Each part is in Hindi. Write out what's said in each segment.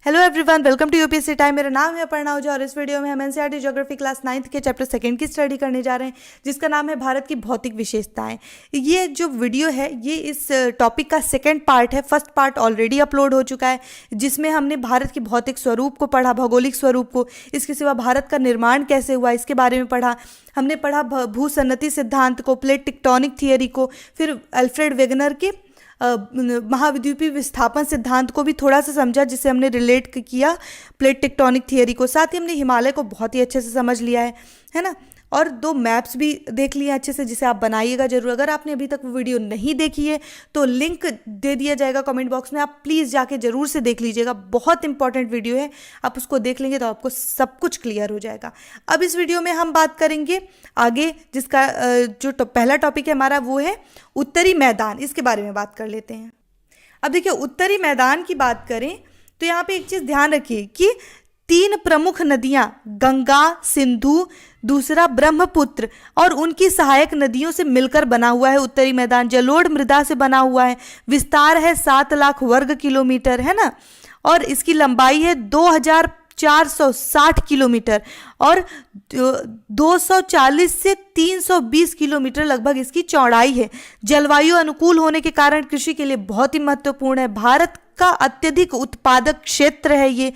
Hello everyone, welcome to UPSC time. मेरा नाम है अपर्णा ओझा और इस वीडियो में हम एनसीईआरटी ज्योग्राफी क्लास 9th के चैप्टर 2 की स्टडी करने जा रहे हैं, जिसका नाम है भारत की भौतिक विशेषताएं। ये जो वीडियो है ये इस टॉपिक का सेकंड पार्ट है। फर्स्ट पार्ट ऑलरेडी अपलोड हो चुका है, जिसमें हमने भारत के भौतिक स्वरूप को पढ़ा, भौगोलिक स्वरूप को। इसके सिवा भारत का निर्माण कैसे हुआ इसके बारे में पढ़ा। हमने पढ़ा भूसन्नति सिद्धांत को, प्लेट टेक्टोनिक थियरी को, फिर अल्फ्रेड वेगनर के महाद्वीपीय विस्थापन सिद्धांत को भी थोड़ा सा समझा, जिसे हमने रिलेट किया प्लेट टेक्टोनिक थियरी को। साथ ही हमने हिमालय को बहुत ही अच्छे से समझ लिया है ना। और 2 मैप्स भी देख लिए अच्छे से, जिसे आप बनाइएगा जरूर। अगर आपने अभी तक वो वीडियो नहीं देखी है तो लिंक दे दिया जाएगा कमेंट बॉक्स में, आप प्लीज़ जाके जरूर से देख लीजिएगा। बहुत इंपॉर्टेंट वीडियो है, आप उसको देख लेंगे तो आपको सब कुछ क्लियर हो जाएगा। अब इस वीडियो में हम बात करेंगे आगे, जिसका जो पहला टॉपिक है हमारा वो है उत्तरी मैदान। इसके बारे में बात कर लेते हैं। अब देखिए, उत्तरी मैदान की बात करें तो यहाँ पे एक चीज़ ध्यान रखिए कि 3 प्रमुख नदियां, गंगा, सिंधु, दूसरा ब्रह्मपुत्र और उनकी सहायक नदियों से मिलकर बना हुआ है उत्तरी मैदान। जलोढ़ मृदा से बना हुआ है। विस्तार है 7 लाख वर्ग किलोमीटर, है ना। और इसकी लंबाई है 2460 किलोमीटर और 240 से 320 किलोमीटर लगभग इसकी चौड़ाई है। जलवायु अनुकूल होने के कारण कृषि के लिए बहुत ही महत्वपूर्ण है। भारत का अत्यधिक उत्पादक क्षेत्र है ये।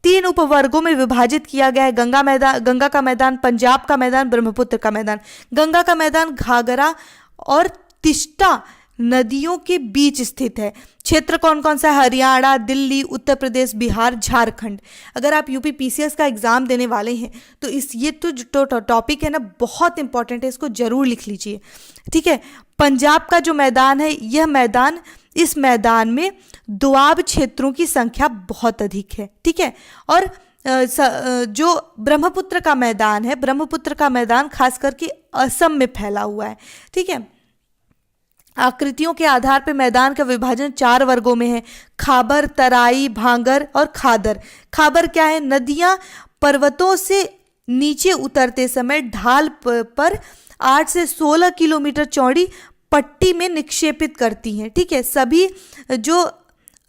3 उपवर्गों में विभाजित किया गया है। गंगा का मैदान, पंजाब का मैदान, ब्रह्मपुत्र का मैदान। गंगा का मैदान घाघरा और तिस्ता नदियों के बीच स्थित है। क्षेत्र कौन कौन सा है? हरियाणा, दिल्ली, उत्तर प्रदेश, बिहार, झारखंड। अगर आप यूपी पीसीएस का एग्जाम देने वाले हैं तो ये जो टॉपिक है ना, बहुत इंपॉर्टेंट है, इसको जरूर लिख लीजिए, ठीक है। पंजाब का जो मैदान है, इस मैदान में दोआब क्षेत्रों की संख्या बहुत अधिक है, ठीक है। और जो ब्रह्मपुत्र का मैदान है, ब्रह्मपुत्र का मैदान खास करके असम में फैला हुआ है, ठीक है। आकृतियों के आधार पर मैदान का विभाजन 4 वर्गों में है: खाबर, तराई, भांगर और खादर। खाबर क्या है? नदियां पर्वतों से नीचे उतरते समय ढाल पर 8 से 16 किलोमीटर चौड़ी पट्टी में निक्षेपित करती हैं, ठीक है। सभी जो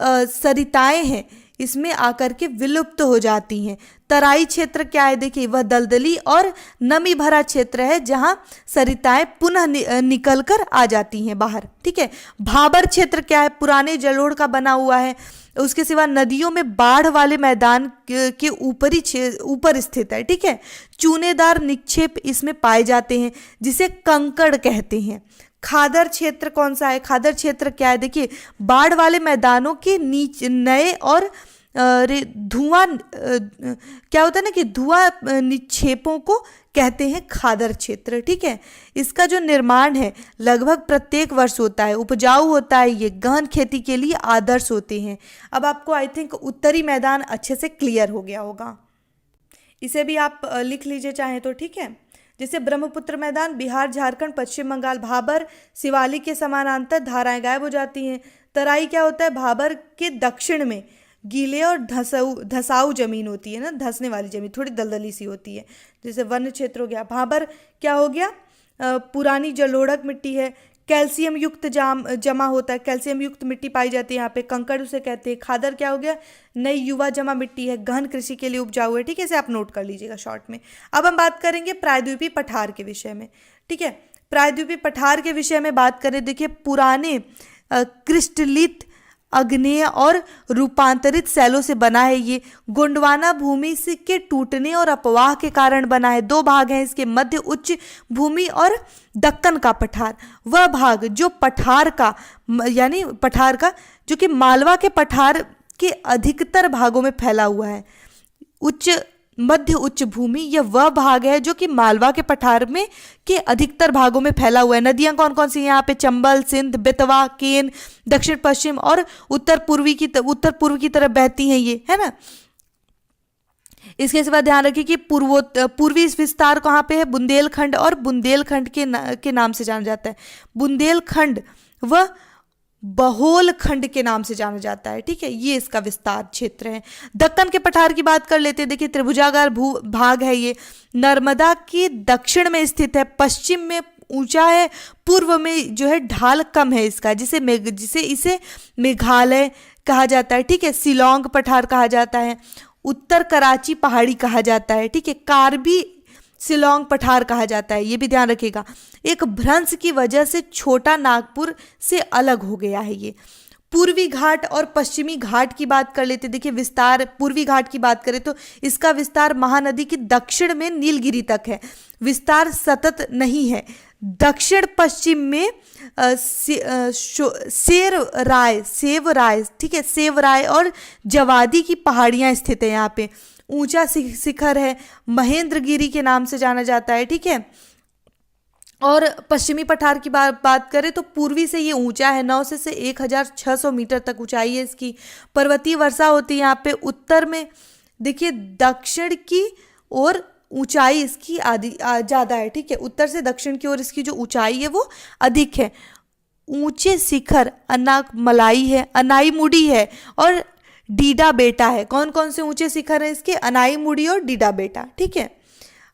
सरिताएं हैं इसमें आकर के विलुप्त हो जाती हैं। तराई क्षेत्र क्या है? देखिए, वह दलदली और नमी भरा क्षेत्र है जहां सरिताएं पुनः निकल कर आ जाती हैं बाहर, ठीक है। भाबर क्षेत्र क्या है? पुराने जलोढ़ का बना हुआ है। उसके सिवा नदियों में बाढ़ वाले मैदान के ऊपर स्थित है, ठीक है। चूनेदार निक्षेप इसमें पाए जाते हैं जिसे कंकड़ कहते हैं। खादर क्षेत्र कौन सा है? खादर क्षेत्र क्या है? देखिए, बाढ़ वाले मैदानों के नीचे नए और धुआं क्या होता है ना कि धुआं निक्षेपों को कहते हैं खादर क्षेत्र, ठीक है। इसका जो निर्माण है लगभग प्रत्येक वर्ष होता है, उपजाऊ होता है, ये गहन खेती के लिए आदर्श होते हैं। अब आपको आई थिंक उत्तरी मैदान अच्छे से क्लियर हो गया होगा। इसे भी आप लिख लीजिए चाहे तो, ठीक है। जैसे ब्रह्मपुत्र मैदान बिहार, झारखंड, पश्चिम बंगाल। भाबर शिवालिक के समानांतर धाराएं गायब हो जाती हैं। तराई क्या होता है? भाबर के दक्षिण में गीले और धसाऊ जमीन होती है ना, धंसने वाली जमीन, थोड़ी दलदली सी होती है, जैसे वन क्षेत्र हो गया। भाबर क्या हो गया? पुरानी जलोढ़क मिट्टी है। कैल्शियम युक्त जमा होता है, कैल्शियम युक्त मिट्टी पाई जाती है यहाँ पे, कंकड़ उसे कहते हैं। खादर क्या हो गया? नई युवा जमा मिट्टी है, गहन कृषि के लिए उपजाऊ है, ठीक है। इसे आप नोट कर लीजिएगा शॉर्ट में। अब हम बात करेंगे प्रायद्वीपीय पठार के विषय में, ठीक है। प्रायद्वीपीय पठार के विषय में बात करें, देखिए, पुराने क्रिस्टलित, आग्नेय और रूपांतरित सैलों से बना है। ये गोंडवाना भूमि से के टूटने और अपवाह के कारण बना है। 2 भाग हैं इसके, मध्य उच्च भूमि और दक्कन का पठार। वह भाग जो पठार का जो कि मालवा के पठार के अधिकतर भागों में फैला हुआ है। मध्य उच्च भूमि यह वह भाग है जो कि मालवा के पठार में के अधिकतर भागों में फैला हुआ है। नदियां कौन कौन सी यहाँ पे? चंबल, सिंध, बेतवा, केन दक्षिण पश्चिम और उत्तर पूर्व की तरफ बहती हैं ये, है ना। इसके सिवा ध्यान रखिए कि पूर्वी विस्तार कहाँ पे है? बुंदेलखंड, और बुंदेलखंड के नाम से जाना जाता है। बुंदेलखंड वह बहोल खंड के नाम से जाना जाता है, ठीक है। ये इसका विस्तार क्षेत्र है। दक्कन के पठार की बात कर लेते हैं। देखिए, त्रिभुजाकार भाग है ये, नर्मदा के दक्षिण में स्थित है, पश्चिम में ऊंचा है, पूर्व में जो है ढाल कम है इसका, जिसे इसे मेघालय, कहा जाता है, ठीक है, शिलोंग पठार कहा जाता है, उत्तर कराची पहाड़ी कहा जाता है, ठीक है, कार्बी शिलोंग पठार कहा जाता है, ये भी ध्यान रखिएगा। एक भ्रंश की वजह से छोटा नागपुर से अलग हो गया है ये। पूर्वी घाट और पश्चिमी घाट की बात कर लेते, देखिए विस्तार, पूर्वी घाट की बात करें तो इसका विस्तार महानदी के दक्षिण में नीलगिरी तक है, विस्तार सतत नहीं है। दक्षिण पश्चिम में सेवराय, ठीक है, सेवराय और जवादी की पहाड़ियां स्थित है। यहाँ पे ऊंचा शिखर है, महेंद्रगिरी के नाम से जाना जाता है, ठीक है। और पश्चिमी पठार की बात करें तो पूर्वी से ये ऊंचा है, 900 से 1600 मीटर तक ऊंचाई है इसकी। पर्वतीय वर्षा होती है यहाँ पे। उत्तर में देखिए दक्षिण की ओर ऊंचाई इसकी ज़्यादा है, ठीक है, उत्तर से दक्षिण की ओर इसकी जो ऊंचाई है वो अधिक है। ऊंचे शिखर अनाकमलाई है, अनाईमुड़ी है और डीडा बेटा है। कौन कौन से ऊंचे शिखर हैं इसके? अनाईमुड़ी और डीडा बेटा, ठीक है।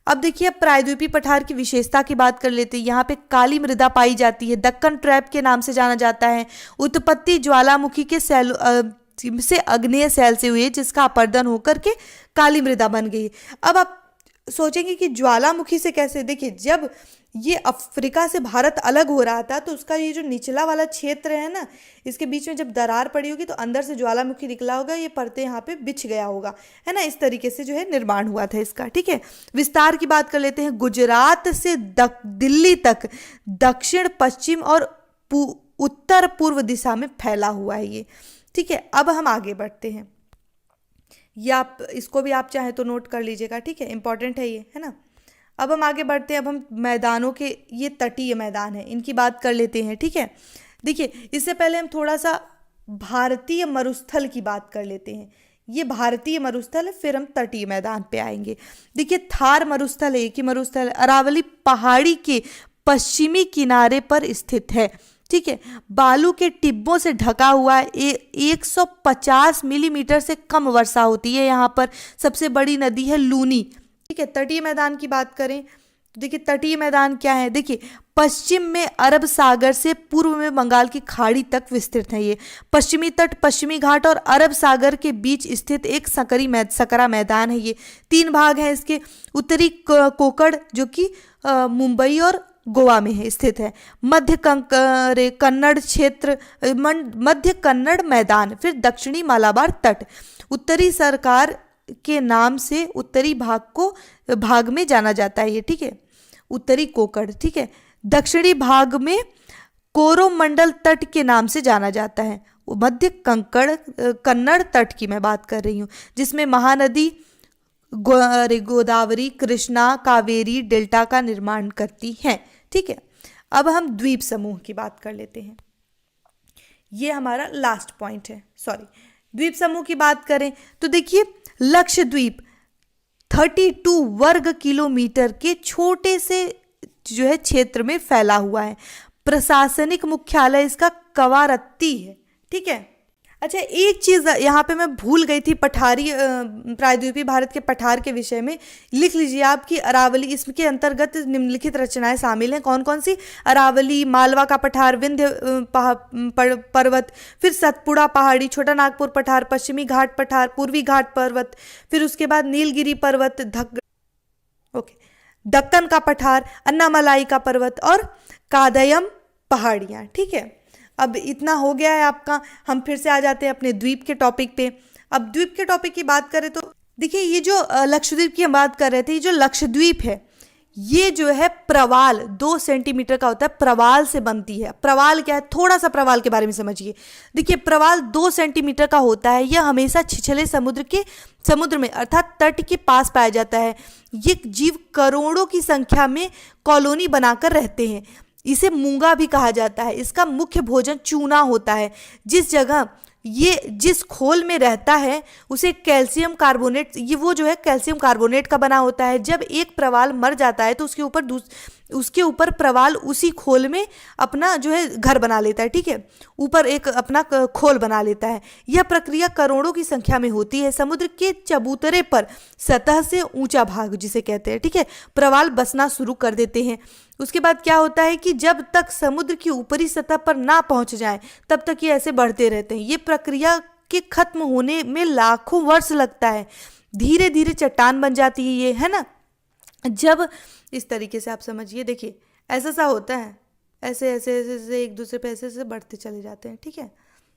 अब देखिए प्रायद्वीपीय पठार की विशेषता की बात कर लेते हैं। यहाँ पे काली मृदा पाई जाती है, दक्कन ट्रैप के नाम से जाना जाता है। उत्पत्ति ज्वालामुखी के से अग्नेय सेल से हुई है, जिसका अपर्दन होकर के काली मृदा बन गई। अब आप सोचेंगे कि ज्वालामुखी से कैसे? देखिए जब ये अफ्रीका से भारत अलग हो रहा था तो उसका ये जो निचला वाला क्षेत्र है ना, इसके बीच में जब दरार पड़ी होगी तो अंदर से ज्वालामुखी निकला होगा, ये परते यहाँ पे बिछ गया होगा, है ना। इस तरीके से जो है निर्माण हुआ था इसका, ठीक है। विस्तार की बात कर लेते हैं। गुजरात से दिल्ली तक दक्षिण पश्चिम और उत्तर पूर्व दिशा में फैला हुआ है ये, ठीक है। अब हम आगे बढ़ते हैं, या आप इसको भी आप चाहे तो नोट कर लीजिएगा, ठीक है, इंपॉर्टेंट है ये, है ना। अब हम आगे बढ़ते हैं। अब हम मैदानों के, ये तटीय मैदान है, इनकी बात कर लेते हैं, ठीक है। देखिए इससे पहले हम थोड़ा सा भारतीय मरुस्थल की बात कर लेते हैं। ये भारतीय मरुस्थल है, फिर हम तटीय मैदान पे आएंगे। देखिए थार मरुस्थल है, एक ही मरुस्थल है, अरावली पहाड़ी के पश्चिमी किनारे पर स्थित है, ठीक है। बालू के टिब्बों से ढका हुआ है। 150 मिलीमीटर से कम वर्षा होती है यहाँ पर। सबसे बड़ी नदी है लूनी, ठीक है। तटीय मैदान की बात करें तो देखिए तटीय मैदान क्या है? देखिए पश्चिम में अरब सागर से पूर्व में बंगाल की खाड़ी तक विस्तृत है ये। पश्चिमी तट पश्चिमी घाट और अरब सागर के बीच स्थित एक सकरा मैदान है ये। 3 भाग हैं इसके। उत्तरी कोकड़ जो कि मुंबई और गोवा में है, स्थित है। मध्य कन्नड़ क्षेत्र, मध्य कन्नड़ मैदान, फिर दक्षिणी मालाबार तट। उत्तरी सरकार के नाम से उत्तरी भाग में जाना जाता है ये, ठीक है, उत्तरी कोकड़, ठीक है। दक्षिणी भाग में कोरोमंडल तट के नाम से जाना जाता है। मध्य कन्नड़ तट की मैं बात कर रही हूँ, जिसमें महानदी गोदावरी, कृष्णा, कावेरी डेल्टा का निर्माण करती हैं, ठीक है। अब हम द्वीप समूह की बात कर लेते हैं, ये हमारा लास्ट पॉइंट है। द्वीप समूह की बात करें तो देखिए लक्षद्वीप 32 वर्ग किलोमीटर के छोटे से जो है क्षेत्र में फैला हुआ है। प्रशासनिक मुख्यालय इसका कवारत्ती है, ठीक है। अच्छा एक चीज़ यहाँ पे मैं भूल गई थी, प्रायद्वीपीय भारत के पठार के विषय में लिख लीजिए आप कि अरावली, इसके अंतर्गत निम्नलिखित रचनाएं शामिल हैं। कौन कौन सी? अरावली, मालवा का पठार, विंध्य पर्वत, फिर सतपुड़ा पहाड़ी, छोटा नागपुर पठार, पश्चिमी घाट पठार, पूर्वी घाट पर्वत, फिर उसके बाद नीलगिरी पर्वत, दक्कन का पठार, अन्नामलाई का पर्वत और कादयम पहाड़ियाँ, ठीक है। अब इतना हो गया है आपका। हम फिर से आ जाते हैं अपने द्वीप के टॉपिक पे। अब द्वीप के टॉपिक की बात करें तो देखिए ये जो लक्षद्वीप की हम बात कर रहे थे, ये जो लक्षद्वीप है ये जो है प्रवाल 2 सेंटीमीटर का होता है, प्रवाल से बनती है। प्रवाल क्या है? थोड़ा सा प्रवाल के बारे में समझिए। देखिए प्रवाल 2 सेंटीमीटर का होता है। यह हमेशा छिछले समुद्र में अर्थात तट के पास पाया जाता है। ये जीव करोड़ों की संख्या में कॉलोनी बनाकर रहते हैं। इसे मूंगा भी कहा जाता है। इसका मुख्य भोजन चूना होता है। जिस खोल में रहता है उसे कैल्शियम कार्बोनेट, ये वो जो है कैल्शियम कार्बोनेट का बना होता है। जब एक प्रवाल मर जाता है तो उसके ऊपर प्रवाल उसी खोल में अपना जो है घर बना लेता है, ठीक है, ऊपर एक अपना खोल बना लेता है। यह प्रक्रिया करोड़ों की संख्या में होती है। समुद्र के चबूतरे पर सतह से ऊंचा भाग जिसे कहते हैं, ठीक है, प्रवाल बसना शुरू कर देते हैं। उसके बाद क्या होता है कि जब तक समुद्र की ऊपरी सतह पर ना पहुंच जाए तब तक ये ऐसे बढ़ते रहते हैं। ये प्रक्रिया के खत्म होने में लाखों वर्ष लगता है। धीरे धीरे चट्टान बन जाती है ये, है ना। जब इस तरीके से आप समझिए, देखिए ऐसा सा होता है, ऐसे ऐसे ऐसे ऐसे एक दूसरे पे ऐसे ऐसे बढ़ते चले जाते हैं, ठीक है,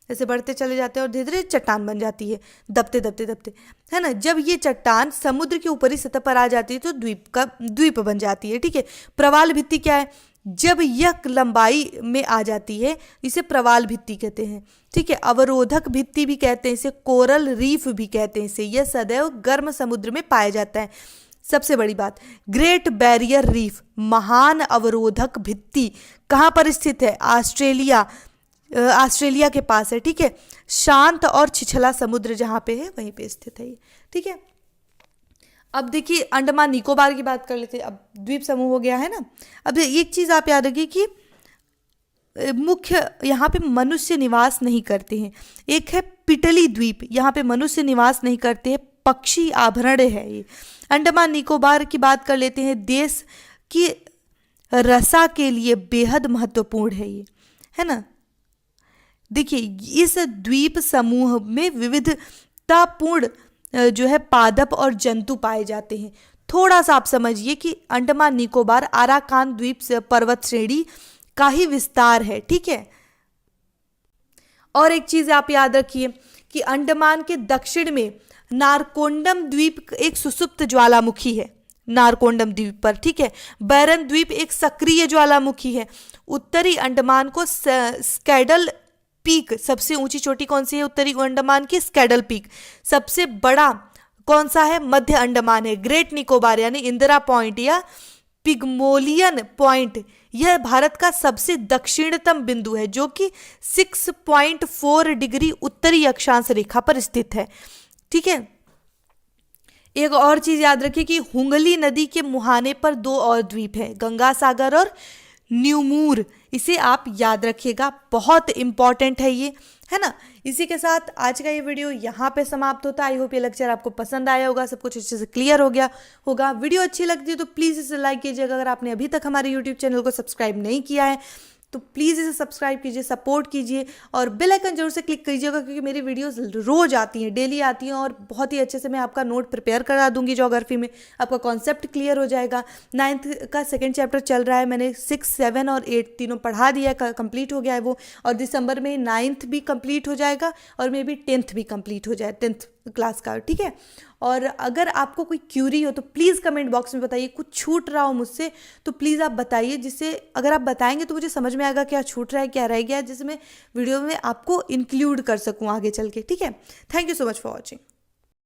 ऐसे बढ़ते चले जाते हैं और धीरे धीरे चट्टान बन जाती है, दबते दबते दबते, है ना। जब ये चट्टान समुद्र की ऊपरी सतह पर आ जाती है तो द्वीप बन जाती है, ठीक है। प्रवाल भित्ति क्या है? जब यह लंबाई में आ जाती है इसे प्रवाल भित्ति कहते हैं, ठीक है। अवरोधक भित्ति भी कहते हैं इसे, कोरल रीफ भी कहते हैं इसे। यह सदैव गर्म समुद्र में पाया जाता है। सबसे बड़ी बात, ग्रेट बैरियर रीफ, महान अवरोधक भित्ति कहाँ पर स्थित है? ऑस्ट्रेलिया के पास है, ठीक है। शांत और छिछला समुद्र जहाँ पे है वहीं पे स्थित है ये, ठीक है। अब देखिए अंडमान निकोबार की बात कर लेते हैं। अब द्वीप समूह हो गया है ना। अब एक चीज़ आप याद रखिए कि मुख्य यहाँ पे मनुष्य निवास नहीं करते हैं। एक है पिटली द्वीप, यहाँ पे मनुष्य निवास नहीं करते हैं, पक्षी आभरण है ये। अंडमान निकोबार की बात कर लेते हैं। देश की रसा के लिए बेहद महत्वपूर्ण है ये, है ना। देखिए इस द्वीप समूह में विविधतापूर्ण जो है पादप और जंतु पाए जाते हैं। थोड़ा सा आप समझिए कि अंडमान निकोबार आराकान द्वीप पर्वत श्रेणी का ही विस्तार है, ठीक है। और एक चीज आप याद रखिए कि अंडमान के दक्षिण में नारकोंडम द्वीप एक सुसुप्त ज्वालामुखी है, नारकोंडम द्वीप पर, ठीक है। बैरन द्वीप एक सक्रिय ज्वालामुखी है। उत्तरी अंडमान को स्कैडल पीक, सबसे ऊंची चोटी कौन सी है उत्तरी अंडमान की? स्कैडल पीक। सबसे बड़ा कौन सा है? मध्य अंडमान है। ग्रेट निकोबार यानी इंदिरा पॉइंट या पिग्मोलियन पॉइंट, यह भारत का सबसे दक्षिणतम बिंदु है जो कि 6.4 डिग्री उत्तरी अक्षांश रेखा पर स्थित है, ठीक है। एक और चीज याद रखिए कि हुंगली नदी के मुहाने पर 2 और द्वीप है, गंगा सागर और न्यूमूर। इसे आप याद रखिएगा, बहुत इंपॉर्टेंट है ये, है ना। इसी के साथ आज का ये वीडियो यहाँ पे समाप्त होता है। आई होप ये लेक्चर आपको पसंद आया होगा, सब कुछ अच्छे से क्लियर हो गया होगा। वीडियो अच्छी लगती है तो प्लीज़ इसे लाइक कीजिएगा। अगर आपने अभी तक हमारे यूट्यूब चैनल को सब्सक्राइब नहीं किया है तो प्लीज़ इसे सब्सक्राइब कीजिए, सपोर्ट कीजिए और बेल आइकन जरूर से क्लिक कीजिएगा, क्योंकि मेरी वीडियोस रोज आती हैं, डेली आती हैं और बहुत ही अच्छे से मैं आपका नोट प्रिपेयर करा दूंगी। ज्योग्राफी में आपका कॉन्सेप्ट क्लियर हो जाएगा। 9th का 2nd चैप्टर चल रहा है, मैंने 6, 7 और 8 तीनों पढ़ा दिया है, कंप्लीट हो गया है वो। और दिसंबर में 9th भी कंप्लीट हो जाएगा और मे बी 10th भी कंप्लीट हो जाए, 10th क्लास का, ठीक है। और अगर आपको कोई क्यूरी हो तो प्लीज़ कमेंट बॉक्स में बताइए, कुछ छूट रहा हो मुझसे तो प्लीज़ आप बताइए, जिससे अगर आप बताएंगे तो मुझे समझ में आएगा क्या छूट रहा है, क्या रह गया, जिससे मैं वीडियो में आपको इंक्लूड कर सकूं आगे चल के, ठीक है। Thank you so much for watching.